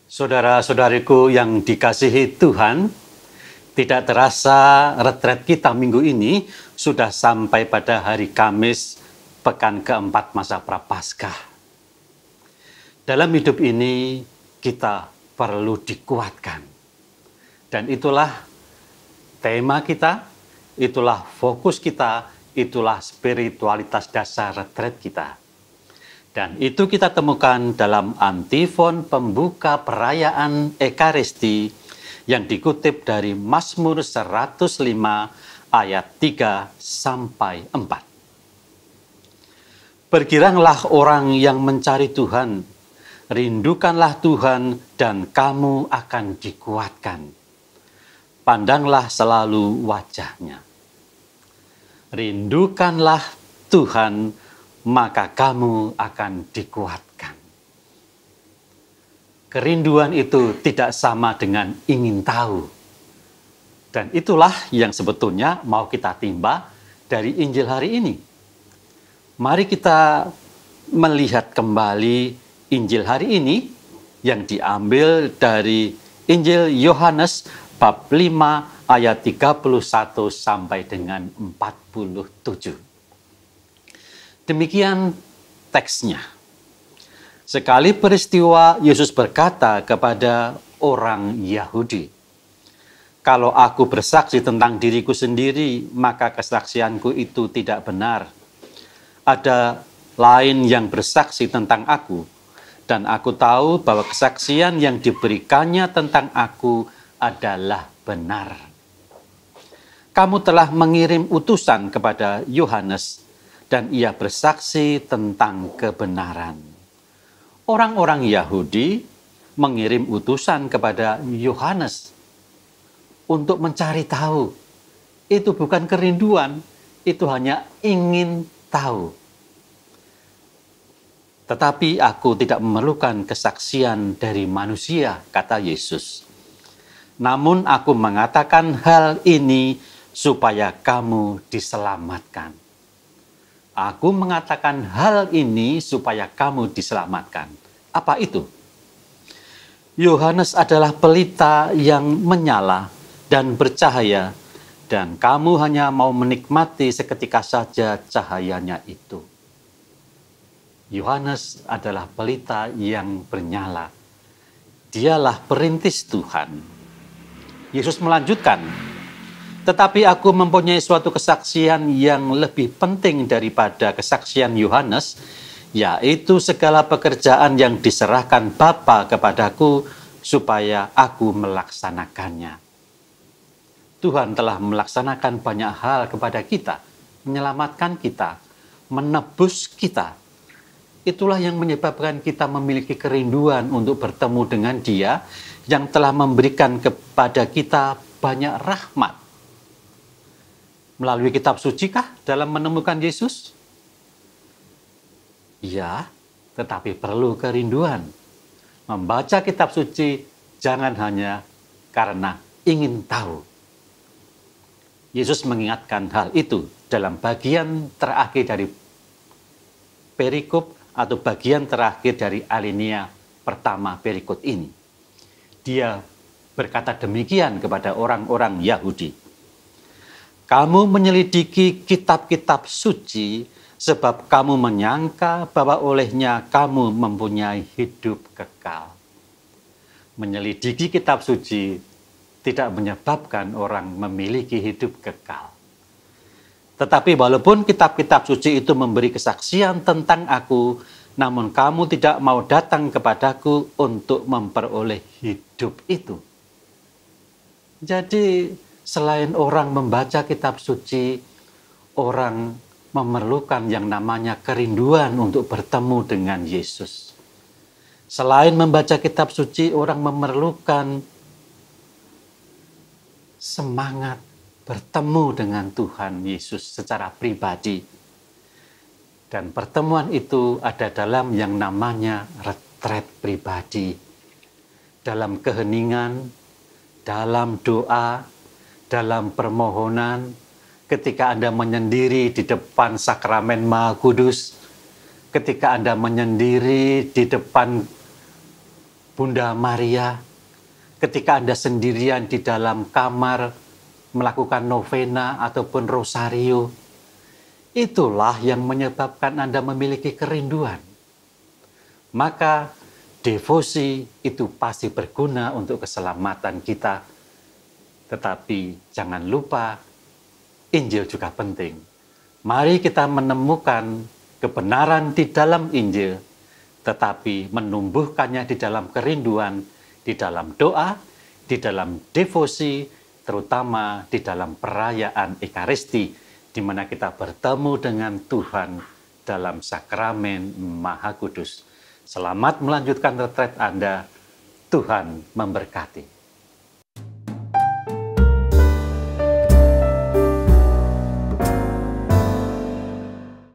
Saudara-saudariku yang dikasihi Tuhan, tidak terasa retret kita minggu ini sudah sampai pada hari Kamis, pekan keempat masa Prapaskah. Dalam hidup ini kita perlu dikuatkan. Dan itulah tema kita, itulah fokus kita, itulah spiritualitas dasar retret kita. Dan itu kita temukan dalam antifon pembuka perayaan Ekaristi yang dikutip dari Mazmur 105 ayat 3 sampai 4. Bergiranglah orang yang mencari Tuhan, rindukanlah Tuhan dan kamu akan dikuatkan. Pandanglah selalu wajah-Nya. Rindukanlah Tuhan, maka kamu akan dikuatkan. Kerinduan itu tidak sama dengan ingin tahu. Dan itulah yang sebetulnya mau kita timba dari Injil hari ini. Mari kita melihat kembali Injil hari ini yang diambil dari Injil Yohanes bab 5 ayat 31 sampai dengan 47. Demikian teksnya. Sekali peristiwa Yesus berkata kepada orang Yahudi, "Kalau aku bersaksi tentang diriku sendiri, maka kesaksianku itu tidak benar. Ada lain yang bersaksi tentang aku, dan aku tahu bahwa kesaksian yang diberikannya tentang aku adalah benar. Kamu telah mengirim utusan kepada Yohanes, dan ia bersaksi tentang kebenaran." Orang-orang Yahudi mengirim utusan kepada Yohanes untuk mencari tahu. Itu bukan kerinduan, itu hanya ingin tahu. Tetapi aku tidak memerlukan kesaksian dari manusia, kata Yesus. Namun aku mengatakan hal ini supaya kamu diselamatkan. Aku mengatakan hal ini supaya kamu diselamatkan. Apa itu? Yohanes adalah pelita yang menyala dan bercahaya, dan kamu hanya mau menikmati seketika saja cahayanya itu. Yohanes adalah pelita yang bernyala. Dialah perintis Tuhan. Yesus melanjutkan, "Tetapi aku mempunyai suatu kesaksian yang lebih penting daripada kesaksian Yohanes, yaitu segala pekerjaan yang diserahkan Bapa kepadaku supaya aku melaksanakannya." Tuhan telah melaksanakan banyak hal kepada kita, menyelamatkan kita, menebus kita. Itulah yang menyebabkan kita memiliki kerinduan untuk bertemu dengan Dia yang telah memberikan kepada kita banyak rahmat. Melalui kitab suci kah dalam menemukan Yesus? Ya, tetapi perlu kerinduan. Membaca kitab suci jangan hanya karena ingin tahu. Yesus mengingatkan hal itu dalam bagian terakhir dari perikop atau bagian terakhir dari alinea pertama perikop ini. Dia berkata demikian kepada orang-orang Yahudi. "Kamu menyelidiki kitab-kitab suci sebab kamu menyangka bahwa olehnya kamu mempunyai hidup kekal." Menyelidiki kitab suci tidak menyebabkan orang memiliki hidup kekal. Tetapi walaupun kitab-kitab suci itu memberi kesaksian tentang aku, namun kamu tidak mau datang kepadaku untuk memperoleh hidup itu. Jadi selain orang membaca kitab suci, orang memerlukan yang namanya kerinduan untuk bertemu dengan Yesus. Selain membaca kitab suci, orang memerlukan semangat bertemu dengan Tuhan Yesus secara pribadi. Dan pertemuan itu ada dalam yang namanya retret pribadi. Dalam keheningan, dalam doa, dalam permohonan, ketika Anda menyendiri di depan sakramen Maha Kudus, ketika Anda menyendiri di depan Bunda Maria, ketika Anda sendirian di dalam kamar melakukan novena ataupun rosario, itulah yang menyebabkan Anda memiliki kerinduan. Maka devosi itu pasti berguna untuk keselamatan kita. Tetapi jangan lupa, Injil juga penting. Mari kita menemukan kebenaran di dalam Injil, tetapi menumbuhkannya di dalam kerinduan, di dalam doa, di dalam devosi, terutama di dalam perayaan Ekaristi, di mana kita bertemu dengan Tuhan dalam sakramen Maha Kudus. Selamat melanjutkan retret Anda. Tuhan memberkati.